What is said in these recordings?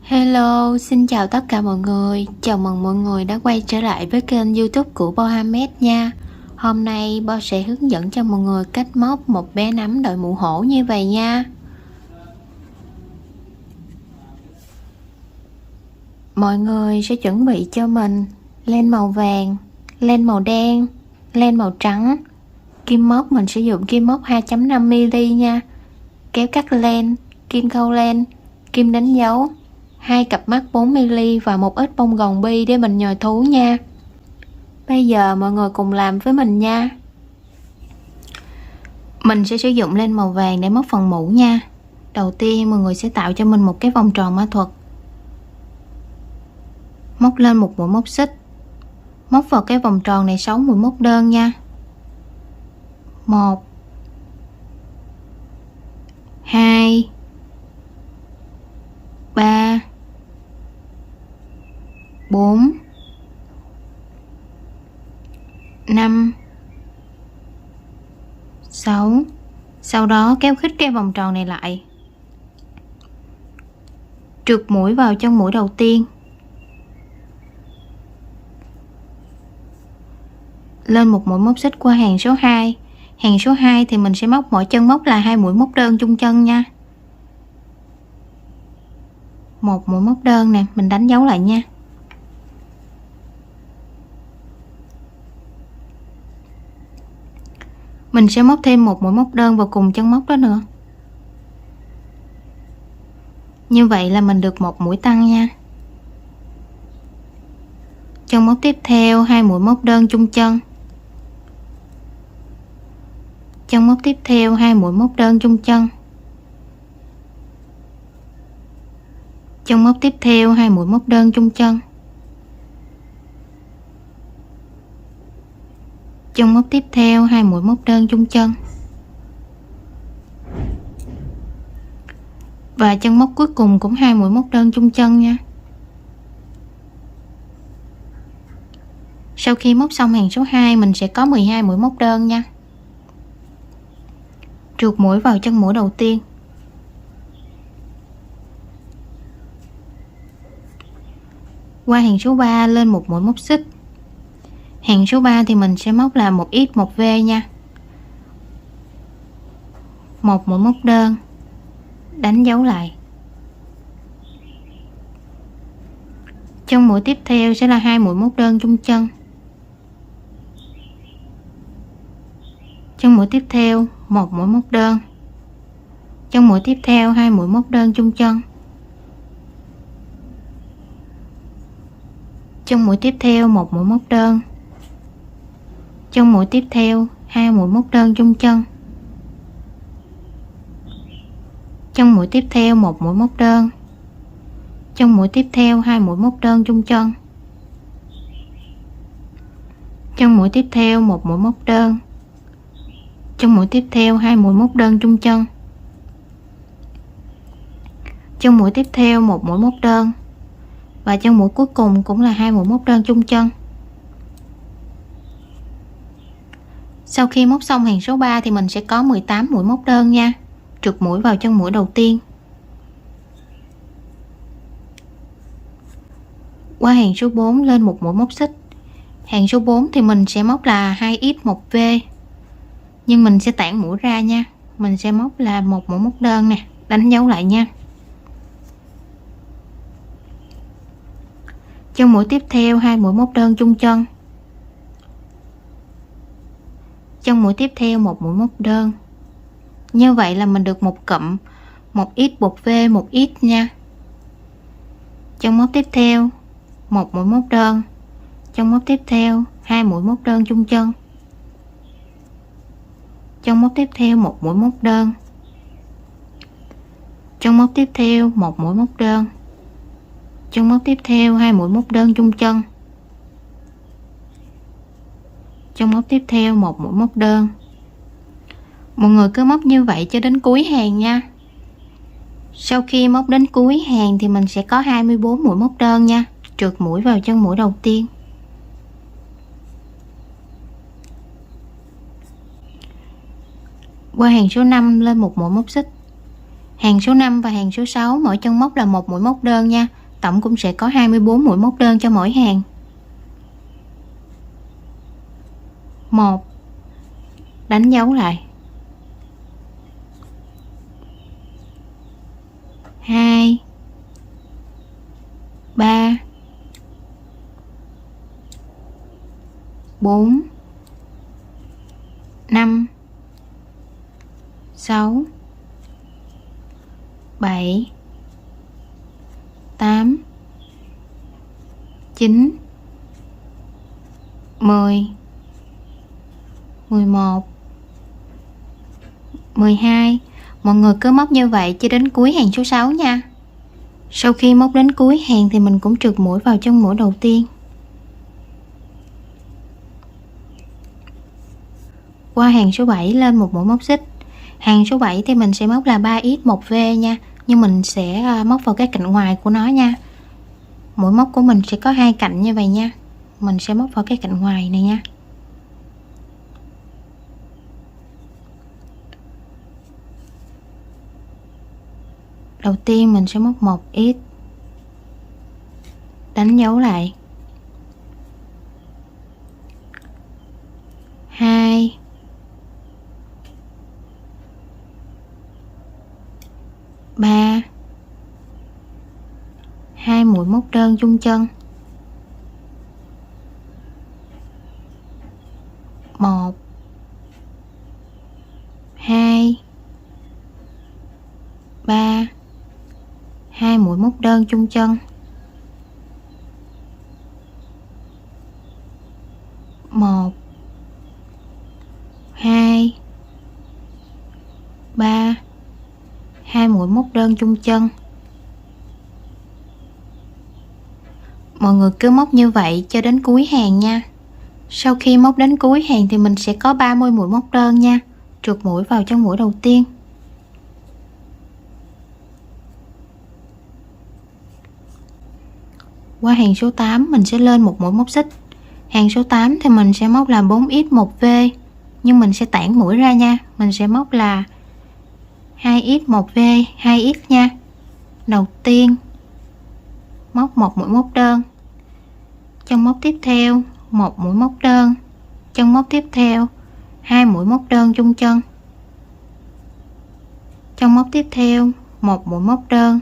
Hello, xin chào tất cả mọi người. Chào mừng mọi người đã quay trở lại với kênh YouTube của Mohamed nha. Hôm nay Bo sẽ hướng dẫn cho mọi người cách móc một bé nắm đội mũ hổ như vậy nha. Mọi người sẽ chuẩn bị cho mình len màu vàng, len màu đen, len màu trắng. Kim móc mình sử dụng kim móc 2.5mm nha. Kéo cắt len, kim khâu len, kim đánh dấu, 2 cặp mắt 4mm và một ít bông gòn bi để mình nhồi thú nha. Bây giờ mọi người cùng làm với mình nha. Mình sẽ sử dụng len màu vàng để móc phần mũ nha. Đầu tiên mọi người sẽ tạo cho mình một cái vòng tròn mã thuật. Móc lên một mũi móc xích. Móc vào cái vòng tròn này 6 mũi móc đơn nha. 1 2 3 4 5 6. Sau đó kéo khít cái vòng tròn này lại, trượt mũi vào chân mũi đầu tiên, lên một mũi móc xích qua hàng số 2. Hàng số 2 thì mình sẽ móc mỗi chân móc là 2 mũi móc đơn chung chân nha. Một mũi móc đơn nè, mình đánh dấu lại nha. Mình sẽ móc thêm một mũi móc đơn vào cùng chân móc đó nữa. Như vậy là mình được một mũi tăng nha. Chân móc tiếp theo 2 mũi móc đơn chung chân. Chân móc tiếp theo 2 mũi móc đơn chung chân. Chân móc tiếp theo 2 mũi móc đơn chung chân. Chân móc tiếp theo 2 mũi móc đơn chung chân. Và chân móc cuối cùng cũng 2 mũi móc đơn chung chân nha. Sau khi móc xong hàng số 2 mình sẽ có 12 mũi móc đơn nha. Trượt mũi vào chân mũi đầu tiên. Qua hàng số 3 lên một mũi móc xích. Hàng số 3 thì mình sẽ móc là một x một v nha. Một mũi móc đơn, đánh dấu lại. Chân mũi tiếp theo sẽ là 2 mũi móc đơn chung chân. Chân mũi tiếp theo một mũi móc đơn. Chân mũi tiếp theo 2 mũi móc đơn chung chân. Chân mũi tiếp theo một mũi móc đơn. Chân mũi tiếp theo 2 mũi móc đơn chung chân. Chân mũi tiếp theo một mũi móc đơn. Chân mũi tiếp theo 2 mũi móc đơn chung chân. Chân mũi tiếp theo một mũi móc đơn. Chân mũi tiếp theo 2 mũi móc đơn chung chân. Chân mũi tiếp theo một mũi móc đơn. Và chân mũi cuối cùng cũng là 2 mũi móc đơn chung chân. Sau khi móc xong hàng số 3 thì mình sẽ có 18 mũi móc đơn nha. Trượt mũi vào chân mũi đầu tiên. Qua hàng số 4 lên một mũi móc xích. Hàng số 4 thì mình sẽ móc là 2x một v. Nhưng mình sẽ tản mũi ra nha. Mình sẽ móc là một mũi móc đơn nè, đánh dấu lại nha. Chân mũi tiếp theo 2 mũi móc đơn chung chân. Chân mũi tiếp theo một mũi móc đơn. Như vậy là mình được một cụm, một x một v một x nha. Chân móc tiếp theo một mũi móc đơn. Chân móc tiếp theo 2 mũi móc đơn chung chân. Chân móc tiếp theo một mũi móc đơn. Chân móc tiếp theo một mũi móc đơn. Chân móc tiếp theo 2 mũi móc đơn chung chân. Chân móc tiếp theo một mũi móc đơn. Mọi người cứ móc như vậy cho đến cuối hàng nha. Sau khi móc đến cuối hàng thì mình sẽ có 24 mũi móc đơn nha. Trượt mũi vào chân mũi đầu tiên. Qua hàng số 5 lên một mũi móc xích. Hàng số 5 và hàng số 6 mỗi chân móc là một mũi móc đơn nha, tổng cũng sẽ có 24 mũi móc đơn cho mỗi hàng. 1, đánh dấu lại. 2, 3, 4, 5, 6, 7, 8, 9, 10, 11, 12. Mọi người cứ móc như vậy cho đến cuối hàng số 6 nha. Sau khi móc đến cuối hàng thì mình cũng trượt mũi vào chân mũi đầu tiên. Qua hàng số 7 lên một mũi móc xích. Hàng số 7 thì mình sẽ móc là 3x 1v nha, nhưng mình sẽ móc vào cái cạnh ngoài của nó nha. Mũi móc của mình sẽ có hai cạnh như vậy nha. Mình sẽ móc vào cái cạnh ngoài này nha. Đầu tiên mình sẽ móc 1x, đánh dấu lại. 2, 3, 2 mũi móc đơn chung chân. 1, 2, 3, 2 mũi móc đơn chung chân. 1, 2, 3, 2 mũi móc đơn chung chân. Mọi người cứ móc như vậy cho đến cuối hàng nha. Sau khi móc đến cuối hàng thì mình sẽ có 30 mũi móc đơn nha. Trượt mũi vào chân mũi đầu tiên. Qua hàng số 8 mình sẽ lên một mũi móc xích. Hàng số 8 thì mình sẽ móc là 4x 1v, nhưng mình sẽ tản mũi ra nha. Mình sẽ móc là 2x 1v 2x nha. Đầu tiên móc một mũi móc đơn, chân móc tiếp theo một mũi móc đơn, chân móc tiếp theo 2 mũi móc đơn chung chân, chân móc tiếp theo một mũi móc đơn,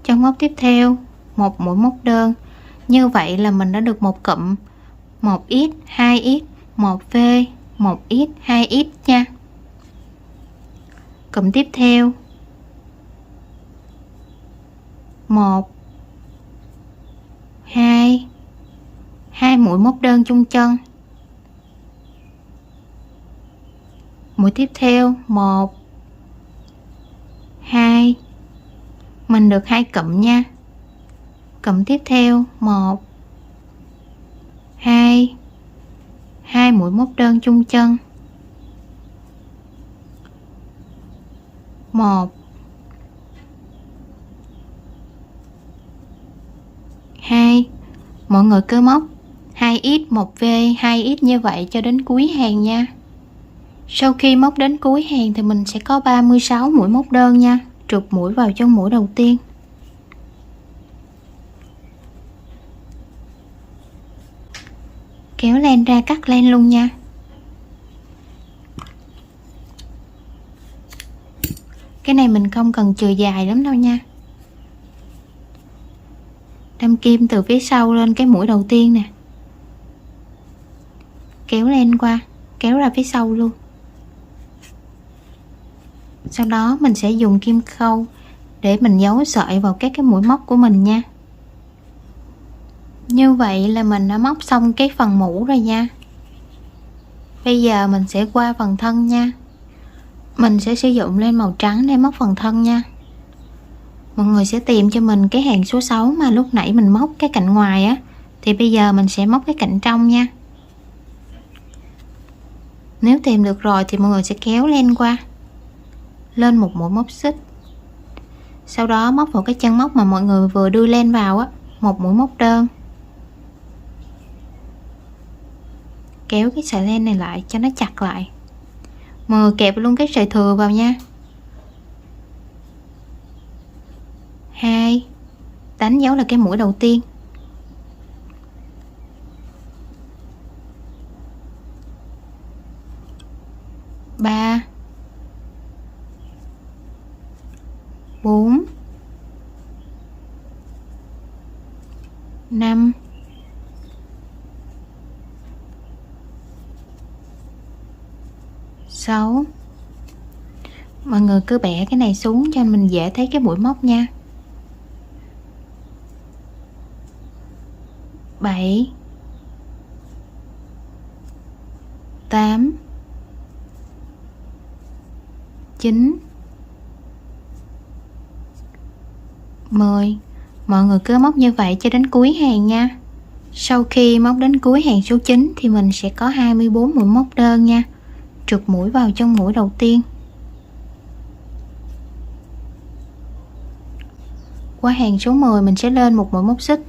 chân móc tiếp theo một mũi móc đơn. Như vậy là mình đã được một cụm 1x 2x 1v 1x 2x nha. Cụm tiếp theo 1, 2, 2 mũi móc đơn chung chân. Mũi tiếp theo 1, 2, mình được 2 cụm nha. Cụm tiếp theo 1, 2, 2 mũi móc đơn chung chân. 1, 2. Mọi người cứ móc 2x 1v 2x như vậy cho đến cuối hàng nha. Sau khi móc đến cuối hàng thì mình sẽ có 36 mũi móc đơn nha. Trượt mũi vào chân mũi đầu tiên. Kéo len ra cắt len luôn nha. Cái này mình không cần chừa dài lắm đâu nha. Đâm kim từ phía sau lên cái mũi đầu tiên nè, kéo len qua, kéo ra phía sau luôn. Sau đó mình sẽ dùng kim khâu để mình giấu sợi vào các cái mũi móc của mình nha. Như vậy là mình đã móc xong cái phần mũ rồi nha. Bây giờ mình sẽ qua phần thân nha. Mình sẽ sử dụng len màu trắng để móc phần thân nha. Mọi người sẽ tìm cho mình cái hàng số 6 mà lúc nãy mình móc cái cạnh ngoài á, thì bây giờ mình sẽ móc cái cạnh trong nha. Nếu tìm được rồi thì mọi người sẽ kéo len qua, lên một mũi móc xích, sau đó móc vào cái chân móc mà mọi người vừa đưa len vào á, một mũi móc đơn, kéo cái sợi len này lại cho nó chặt lại. Mọi người kẹp luôn cái sợi thừa vào nha. 2, đánh dấu là cái mũi đầu tiên. 3, 4, 5, 6. Mọi người cứ bẻ cái này xuống cho mình dễ thấy cái mũi móc nha. 7, 8, 9, 10. Mọi người cứ móc như vậy cho đến cuối hàng nha. Sau khi móc đến cuối hàng số 9 thì mình sẽ có 24 mũi móc đơn nha. Trượt mũi vào trong mũi đầu tiên. Qua hàng số 10 mình sẽ lên một mũi móc xích.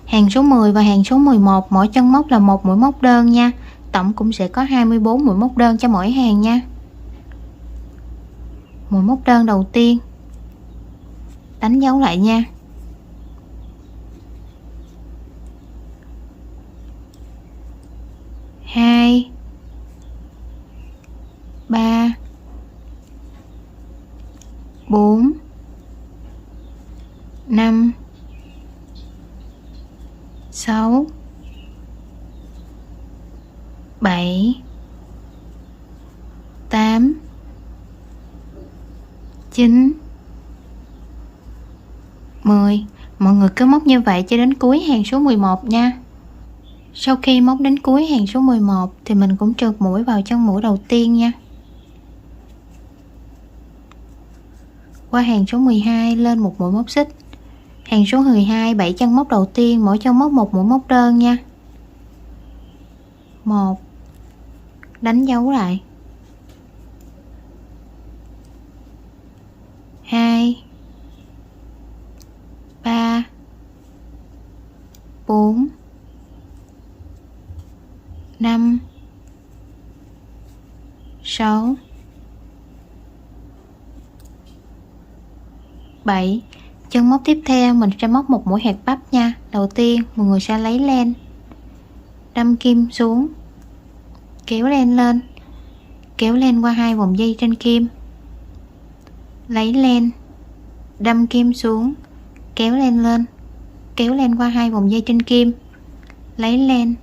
Hàng số 10 và hàng số 11 mỗi chân móc là một mũi móc đơn nha. Tổng cũng sẽ có 24 mũi móc đơn cho mỗi hàng nha. Mũi móc đơn đầu tiên, đánh dấu lại nha. 2, 3, 4, 5, 6, 7, 8, 9, 10. Mọi người cứ móc như vậy cho đến cuối hàng số 11 nha. Sau khi móc đến cuối hàng số 11 thì mình cũng trượt mũi vào trong mũi đầu tiên nha. Qua hàng số 12 lên một mũi móc xích. Hàng số 12 7 chân móc đầu tiên, mỗi chân móc một mũi móc đơn nha. 1, đánh dấu lại. 2, 3, 4, 5, 6, 7. Chân móc tiếp theo mình sẽ móc một mũi hạt bắp nha. Đầu tiên mọi người sẽ lấy len, đâm kim xuống, kéo len lên, kéo len qua 2 vòng dây trên kim, lấy len, đâm kim xuống, kéo len lên, kéo len qua 2 vòng dây trên kim, lấy len,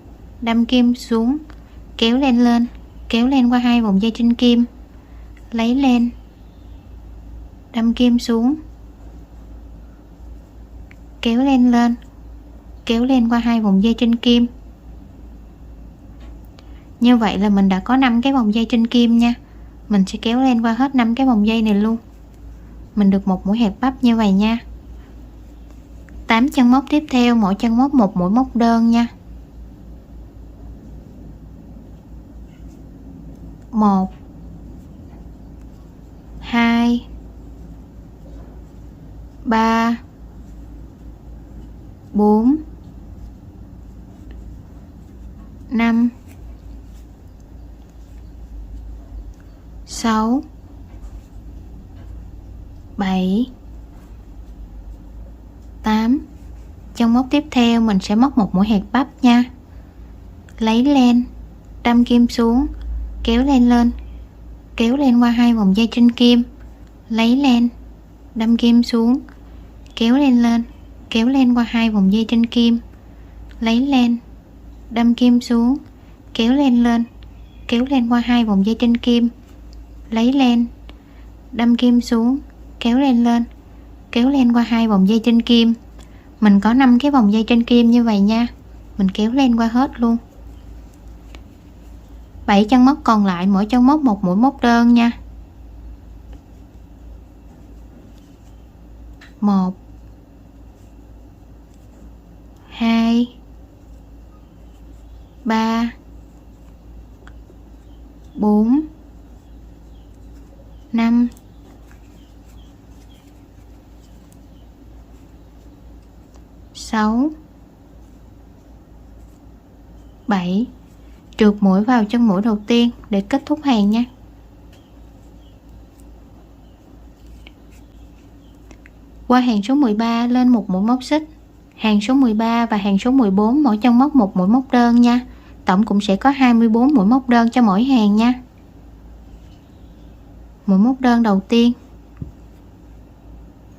đâm kim xuống, kéo len lên, kéo len qua 2 vòng dây trên kim, lấy len, đâm kim xuống, kéo len lên, kéo len qua 2 vòng dây trên kim. Như vậy là mình đã có 5 cái vòng dây trên kim nha. Mình sẽ kéo len qua hết 5 cái vòng dây này luôn. Mình được một mũi hạt bắp như vậy nha. 8 chân móc tiếp theo, mỗi chân móc một mũi móc đơn nha. 1, 2, 3, 4, 5, 6, 7, 8. Chân móc tiếp theo mình sẽ móc một mũi hạt bắp nha. Lấy len, đâm kim xuống, kéo len lên, kéo len qua 2 vòng dây trên kim, lấy len, đâm kim xuống, kéo len lên, kéo len qua 2 vòng dây trên kim, lấy len, đâm kim xuống, kéo len lên, kéo len qua 2 vòng dây trên kim, lấy len, đâm kim xuống, kéo len lên, kéo len qua 2 vòng dây trên kim. Mình có 5 cái vòng dây trên kim như vậy nha. Mình kéo len qua hết luôn. 7 chân móc còn lại, mỗi chân móc một mũi móc đơn nha. 1, 2, 3, 4, 5, 6, 7. Trượt mũi vào chân mũi đầu tiên để kết thúc hàng nha. Qua hàng số 13 lên một mũi móc xích, hàng số 13 và hàng số 14 mỗi chân móc một mũi móc đơn nha. Tổng cũng sẽ có 24 mũi móc đơn cho mỗi hàng nha. Mũi móc đơn đầu tiên,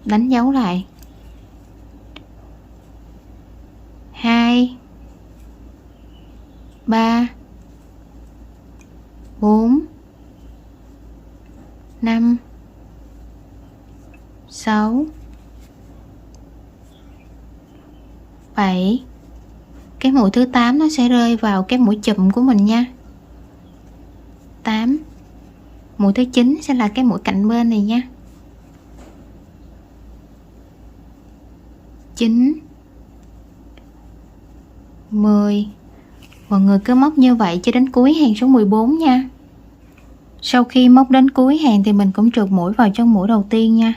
đánh dấu lại 2 3 4 5 6 7. Cái mũi thứ 8 nó sẽ rơi vào cái mũi chùm của mình nha. 8. Mũi thứ 9 sẽ là cái mũi cạnh bên này nha. 9 10. Mọi người cứ móc như vậy cho đến cuối hàng số 14 nha. Sau khi móc đến cuối hàng thì mình cũng trượt mũi vào trong mũi đầu tiên nha.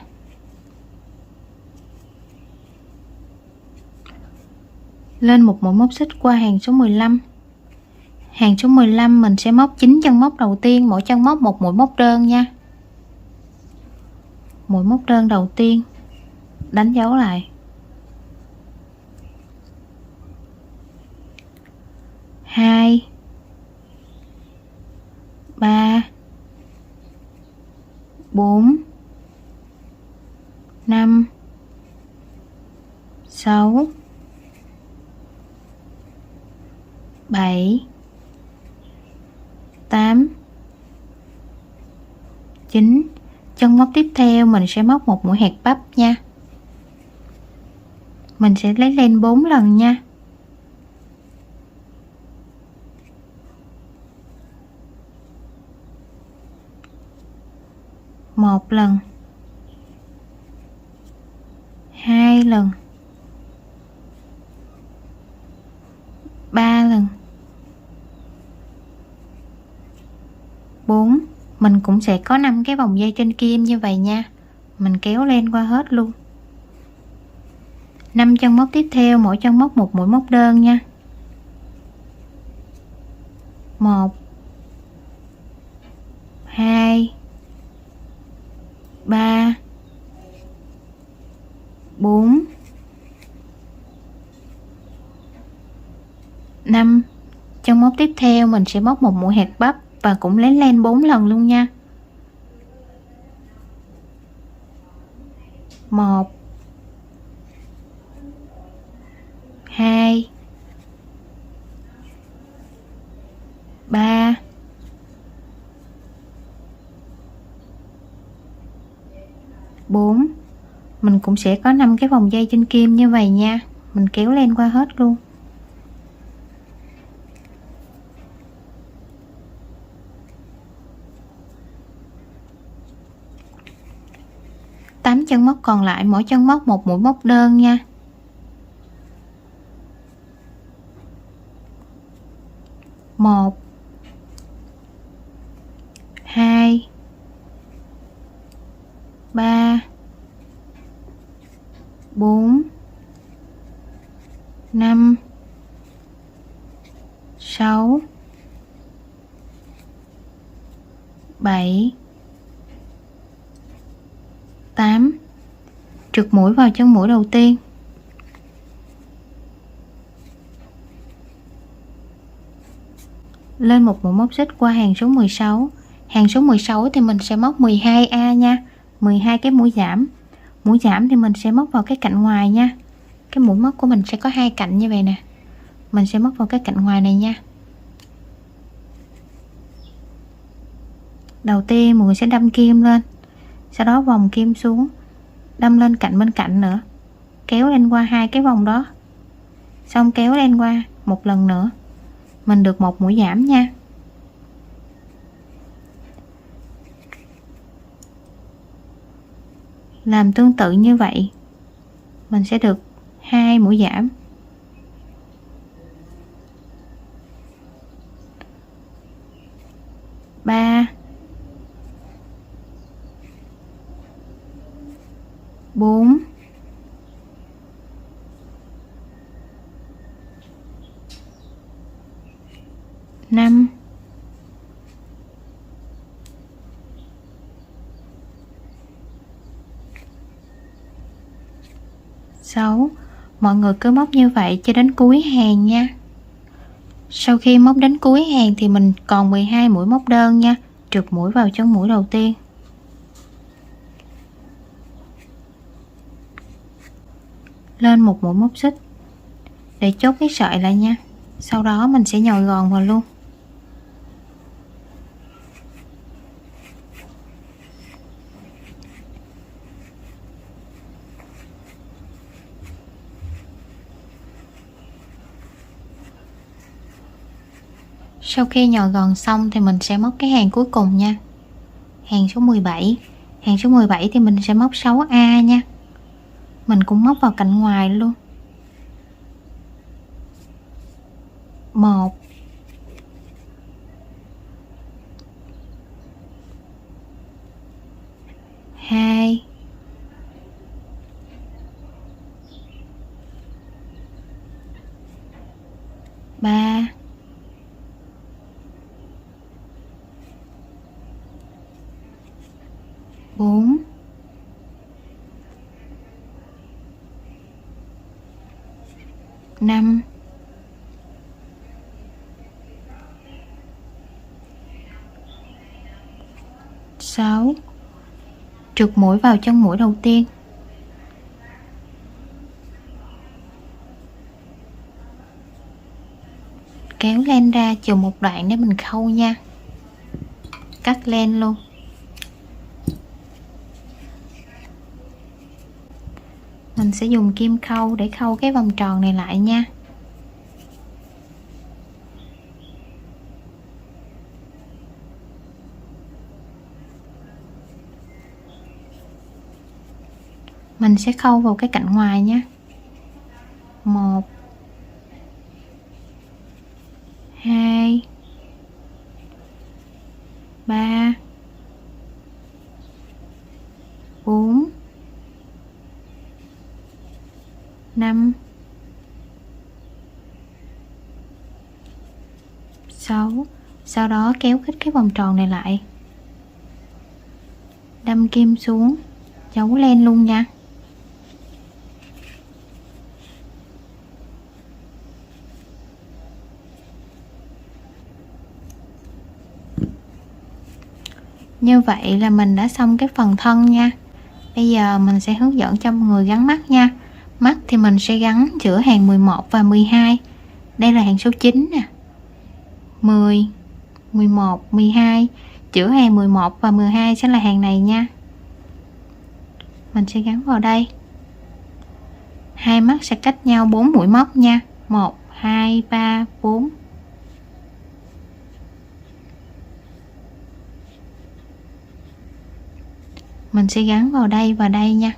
Lên một mũi móc xích qua hàng số 15. Hàng số 15 mình sẽ móc 9 chân móc đầu tiên, mỗi chân móc một mũi móc đơn nha. Mũi móc đơn đầu tiên, đánh dấu lại 2 3 4 5 6 7 8 9. Chân móc tiếp theo mình sẽ móc một mũi hẹt bắp nha. Mình sẽ lấy len 4 lần nha. Một lần, 2 lần, 3 lần, 4. Mình cũng sẽ có 5 cái vòng dây trên kim như vậy nha. Mình kéo lên qua hết luôn. 5 chân móc tiếp theo, mỗi chân móc một mũi móc đơn nha. 1 2 3 4 5. Chân móc tiếp theo mình sẽ móc một mũi hẹt bắp và cũng lấy len 4 lần luôn nha. 1 2 3 4. Mình cũng sẽ có 5 cái vòng dây trên kim như vậy nha. Mình kéo len qua hết luôn. Tám chân móc còn lại mỗi chân móc một mũi móc đơn nha. 1 2 3 4 5 6 7 8. Trượt mũi vào chân mũi đầu tiên. Lên một mũi móc xích qua hàng số 16. Hàng số 16 thì mình sẽ móc 12A nha. 12 cái mũi giảm. Mũi giảm thì mình sẽ móc vào cái cạnh ngoài nha. Cái mũi móc của mình sẽ có hai cạnh như vậy nè. Mình sẽ móc vào cái cạnh ngoài này nha. Đầu tiên mọi người sẽ đâm kim lên, sau đó vòng kim xuống, đâm lên cạnh bên cạnh nữa, kéo lên qua hai cái vòng đó, xong kéo lên qua một lần nữa, mình được một mũi giảm nha. Làm tương tự như vậy mình sẽ được hai mũi giảm. Ba 4 5 6 6. Mọi người cứ móc như vậy cho đến cuối hàng nha. Sau khi móc đến cuối hàng thì mình còn 12 mũi móc đơn nha. Trượt mũi vào chân mũi đầu tiên, lên một mũi móc xích để chốt cái sợi lại nha. Sau đó mình sẽ nhồi gòn vào luôn. Sau khi nhồi gòn xong thì mình sẽ móc cái hàng cuối cùng nha. Hàng số 17. Hàng số 17 thì mình sẽ móc 6A nha. Mình cũng móc vào cạnh ngoài luôn. 1 2 3 4 5 6. Trượt mũi vào chân mũi đầu tiên, kéo len ra chừa một đoạn để mình khâu nha. Cắt len luôn. Mình sẽ dùng kim khâu để khâu cái vòng tròn này lại nha. Mình sẽ khâu vào cái cạnh ngoài nhé. 1 2 3 4 5 6. Sau đó kéo khít cái vòng tròn này lại, đâm kim xuống, giấu len luôn nha. Như vậy là mình đã xong cái phần thân nha. Bây giờ mình sẽ hướng dẫn cho mọi người gắn mắt nha. Mắt thì mình sẽ gắn giữa hàng 11 và 12. Đây là hàng số 9 nè. 10, 11, 12. Giữa hàng 11 và 12 sẽ là hàng này nha. Mình sẽ gắn vào đây. Hai mắt sẽ cách nhau 4 mũi móc nha. 1, 2, 3, 4. Mình sẽ gắn vào đây và đây nha.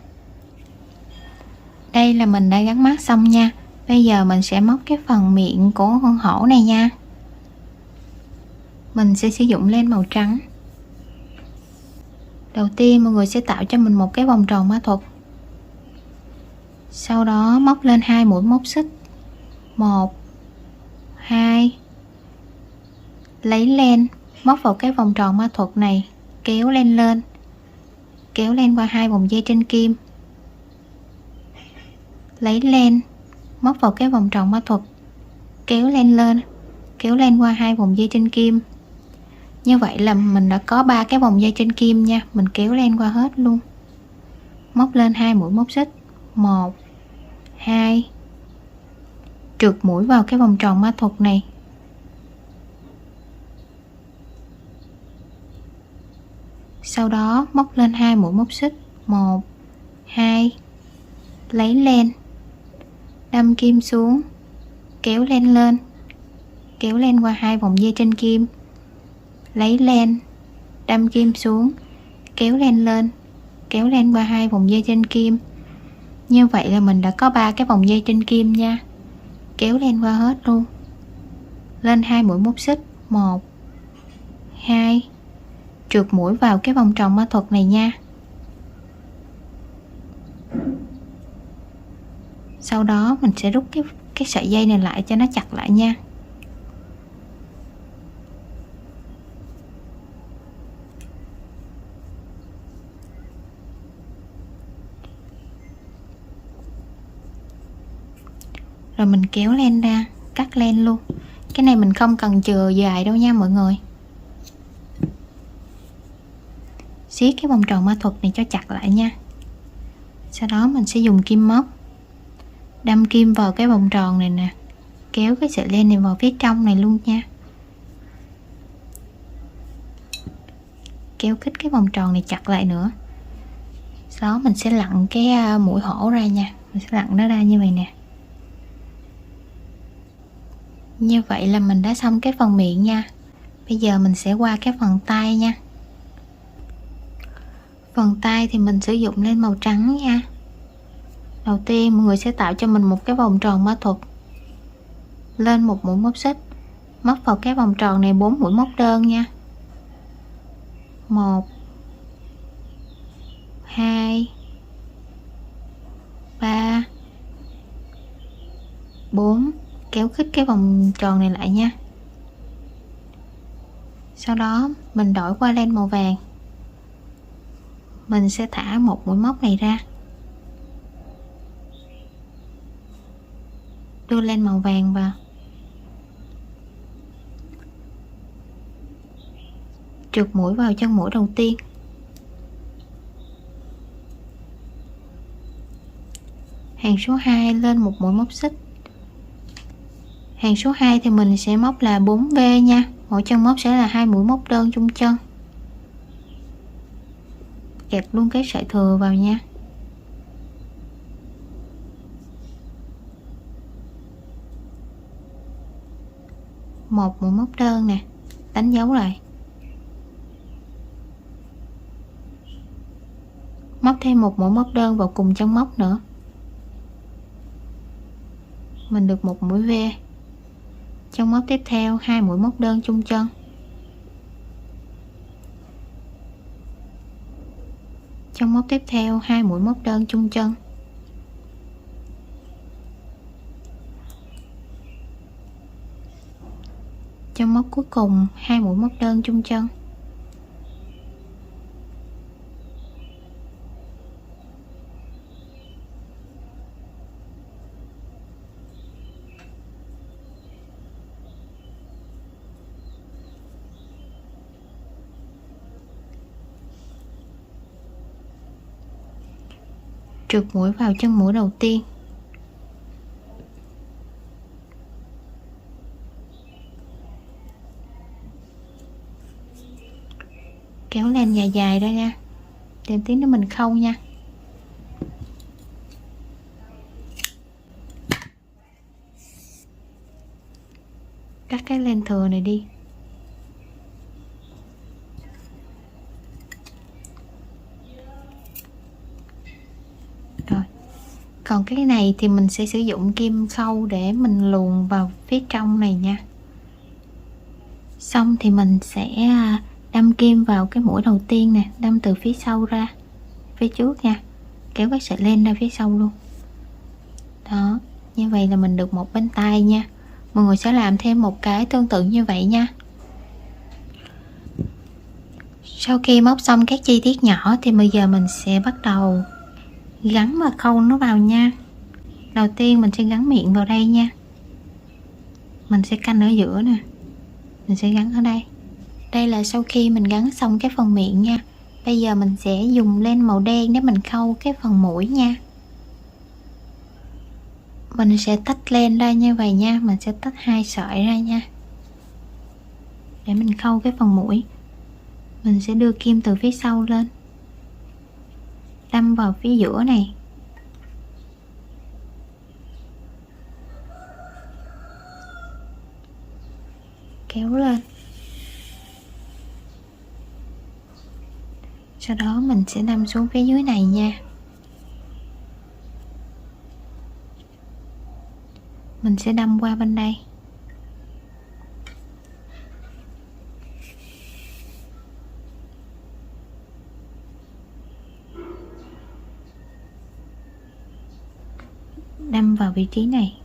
Đây là mình đã gắn mắt xong nha. Bây giờ mình sẽ móc cái phần miệng của con hổ này nha. Mình sẽ sử dụng len màu trắng. Đầu tiên mọi người sẽ tạo cho mình một cái vòng tròn ma thuật. Sau đó móc lên 2 mũi móc xích. 1 2. Lấy len móc vào cái vòng tròn ma thuật này, kéo len lên. Kéo len qua 2 vòng dây trên kim. Lấy len móc vào cái vòng tròn ma thuật, kéo len lên, kéo len qua 2 vòng dây trên kim. Như vậy là mình đã có 3 cái vòng dây trên kim nha. Mình kéo len qua hết luôn. Móc lên 2 mũi móc xích. 1 2. Trượt mũi vào cái vòng tròn ma thuật này. Sau đó móc lên 2 mũi móc xích. 1 2. Lấy len, đâm kim xuống, kéo len lên, kéo len qua 2 vòng dây trên kim. Lấy len, đâm kim xuống, kéo len lên, kéo len qua 2 vòng dây trên kim. Như vậy là mình đã có 3 cái vòng dây trên kim nha. Kéo len qua hết luôn. Lên 2 mũi móc xích. 1 2. Trượt mũi vào cái vòng tròn ma thuật này nha. Sau đó mình sẽ rút cái sợi dây này lại cho nó chặt lại nha. rồi mình kéo len ra, cắt len luôn. Cái này mình không cần chừa dài đâu nha mọi người. Siết cái vòng tròn ma thuật này cho chặt lại nha. Sau đó mình sẽ dùng kim móc đâm kim vào cái vòng tròn này nè, kéo cái sợi len này vào phía trong này luôn nha. Kéo khít cái vòng tròn này chặt lại nữa. Sau đó mình sẽ lặn cái mũi hổ ra nha. Mình sẽ lặn nó ra như vậy nè. Như vậy là mình đã xong cái phần miệng nha. Bây giờ mình sẽ qua cái phần tay nha. Phần tay thì mình sử dụng len màu trắng nha. Đầu tiên mọi người sẽ tạo cho mình một cái vòng tròn ma thuật, lên một mũi móc xích, móc vào cái vòng tròn này 4 mũi móc đơn nha. 1 2 3 4, kéo khít cái vòng tròn này lại nha. Sau đó mình đổi qua len màu vàng, mình sẽ thả một mũi móc này ra, đưa len màu vàng vào, trượt mũi vào chân mũi đầu tiên, hàng số 2 lên một mũi móc xích. Hàng số 2 thì mình sẽ móc là 4V nha, mỗi chân móc sẽ là 2 mũi móc đơn chung chân, kẹp luôn cái sợi thừa vào nha. Một mũi móc đơn nè, đánh dấu lại, móc thêm một mũi móc đơn vào cùng chân móc nữa, mình được một mũi V. Chân móc tiếp theo 2 mũi móc đơn chung chân, chân móc tiếp theo 2 mũi móc đơn chung chân, chân móc cuối cùng 2 mũi móc đơn chung chân, trượt mũi vào chân mũi đầu tiên, kéo len dài dài ra nha, để tí nữa mình khâu nha. Cắt cái len thừa này đi. Rồi, còn cái này thì mình sẽ sử dụng kim khâu để mình luồn vào phía trong này nha. Xong thì mình sẽ đâm kim vào cái mũi đầu tiên nè, đâm từ phía sau ra phía trước nha, kéo cái sợi len ra phía sau luôn. Đó, như vậy là mình được một bên tay nha. Mọi người sẽ làm thêm một cái tương tự như vậy nha. Sau khi móc xong các chi tiết nhỏ thì bây giờ mình sẽ bắt đầu gắn và khâu nó vào nha. Đầu tiên mình sẽ gắn miệng vào đây nha. Mình sẽ canh ở giữa nè, mình sẽ gắn ở đây. Đây là sau khi mình gắn xong cái phần miệng nha. Bây giờ mình sẽ dùng len màu đen để mình khâu cái phần mũi nha. Mình sẽ tách len ra như vậy nha, mình sẽ tách 2 sợi ra nha, để mình khâu cái phần mũi. Mình sẽ đưa kim từ phía sau lên, đâm vào phía giữa này, kéo lên. Sau đó mình sẽ đâm xuống phía dưới này nha. Mình sẽ đâm qua bên đây. Đâm vào vị trí này.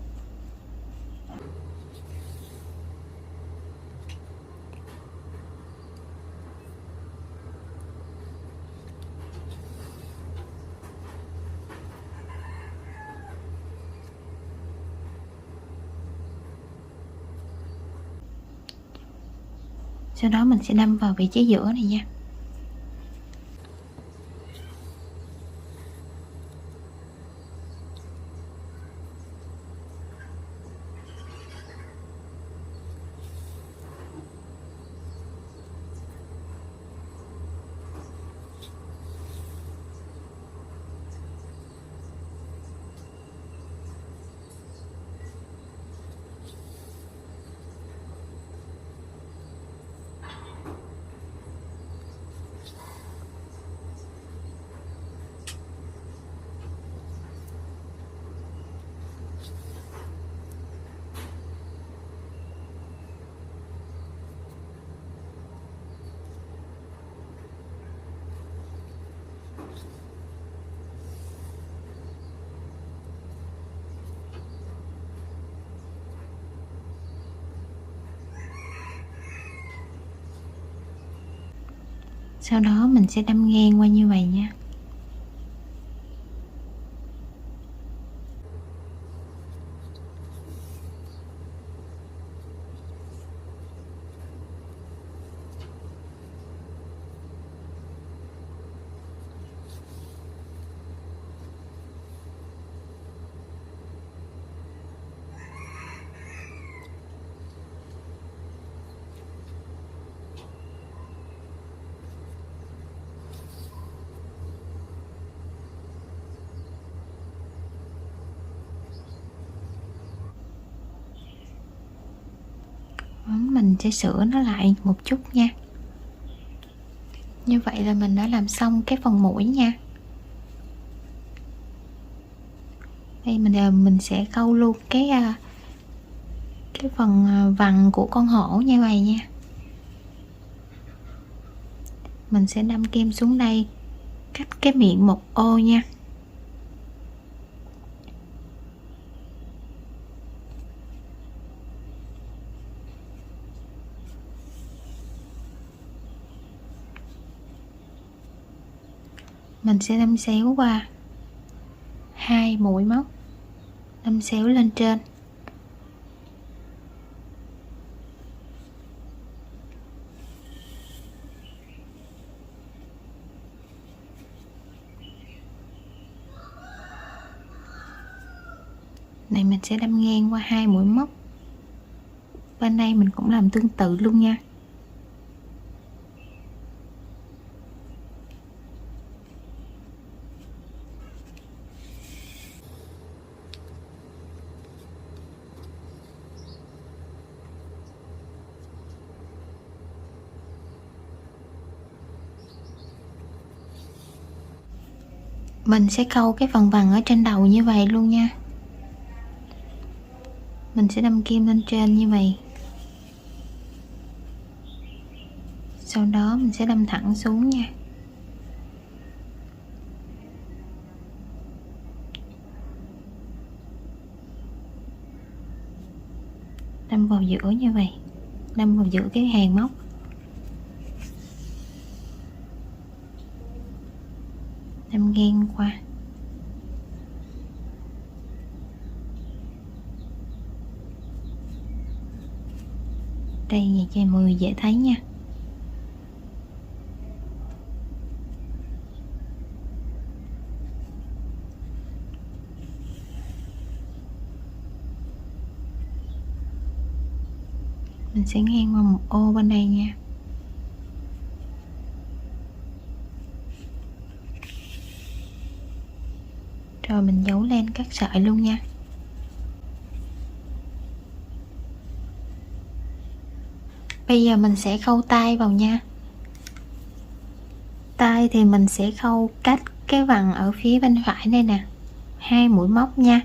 Sau đó mình sẽ đâm vào vị trí giữa này nha. Sau đó mình sẽ đâm ngang qua như vậy nha. Mình sẽ sửa nó lại một chút nha. Như vậy là mình đã làm xong cái phần mũi nha. Đây mình sẽ khâu luôn cái phần vằn của con hổ như vậy nha. Mình sẽ đâm kim xuống đây, cách cái miệng một ô nha. Mình sẽ đâm xéo qua 2 mũi móc, đâm xéo lên trên. Này mình sẽ đâm ngang qua 2 mũi móc. Bên đây mình cũng làm tương tự luôn nha. Mình sẽ khâu cái phần vằn ở trên đầu như vậy luôn nha. Mình sẽ đâm kim lên trên như vậy. Sau đó mình sẽ đâm thẳng xuống nha. Đâm vào giữa như vậy, đâm vào giữa cái hàng móc. Đâm ngang qua. Đây vậy cho mọi người dễ thấy nha. Mình sẽ ngang qua một ô bên đây nha. Rồi mình giấu lên các sợi luôn nha. Bây giờ mình sẽ khâu tay vào nha. Tay thì mình sẽ khâu cách cái vằn ở phía bên phải đây nè, 2 mũi móc nha.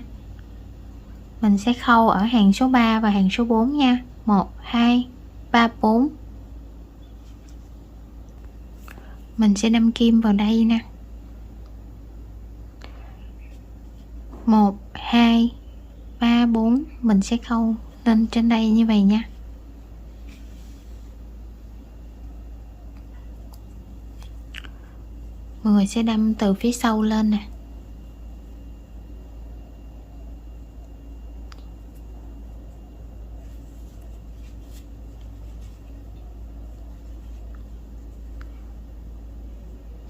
Mình sẽ khâu ở hàng số 3 và hàng số 4 nha. 1 2 3 4. Mình sẽ đâm kim vào đây nè. 1 2 3 4, mình sẽ khâu lên trên đây như vậy nha. Mọi người sẽ đâm từ phía sau lên nè.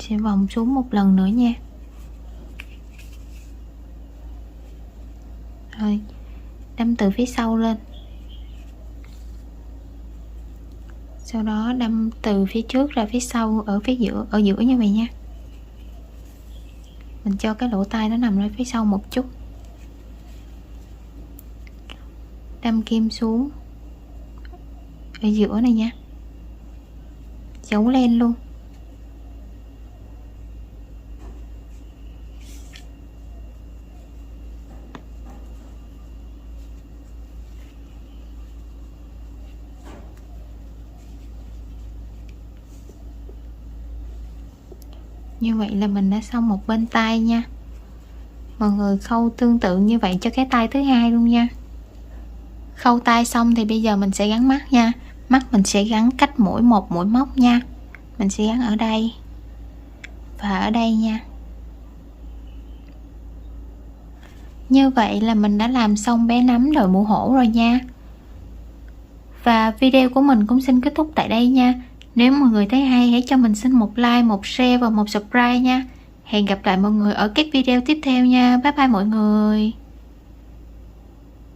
Sẽ vòng xuống một lần nữa nha. Rồi đâm từ phía sau lên, sau đó đâm từ phía trước ra phía sau, ở giữa như vậy nha. Mình cho cái lỗ tai nó nằm ra phía sau một chút, đâm kim xuống ở giữa này nha, giấu len luôn. Như vậy là mình đã xong một bên tay nha. Mọi người khâu tương tự như vậy cho cái tay thứ hai luôn nha. Khâu tay xong thì bây giờ mình sẽ gắn mắt nha. Mắt mình sẽ gắn cách mỗi một mũi móc nha. Mình sẽ gắn ở đây và ở đây nha. Như vậy là mình đã làm xong bé nấm đội mũ hổ rồi nha. Và video của mình cũng xin kết thúc tại đây nha. Nếu mọi người thấy hay, hãy cho mình xin một like, một share và một subscribe nha. Hẹn gặp lại mọi người ở các video tiếp theo nha. Bye bye mọi người.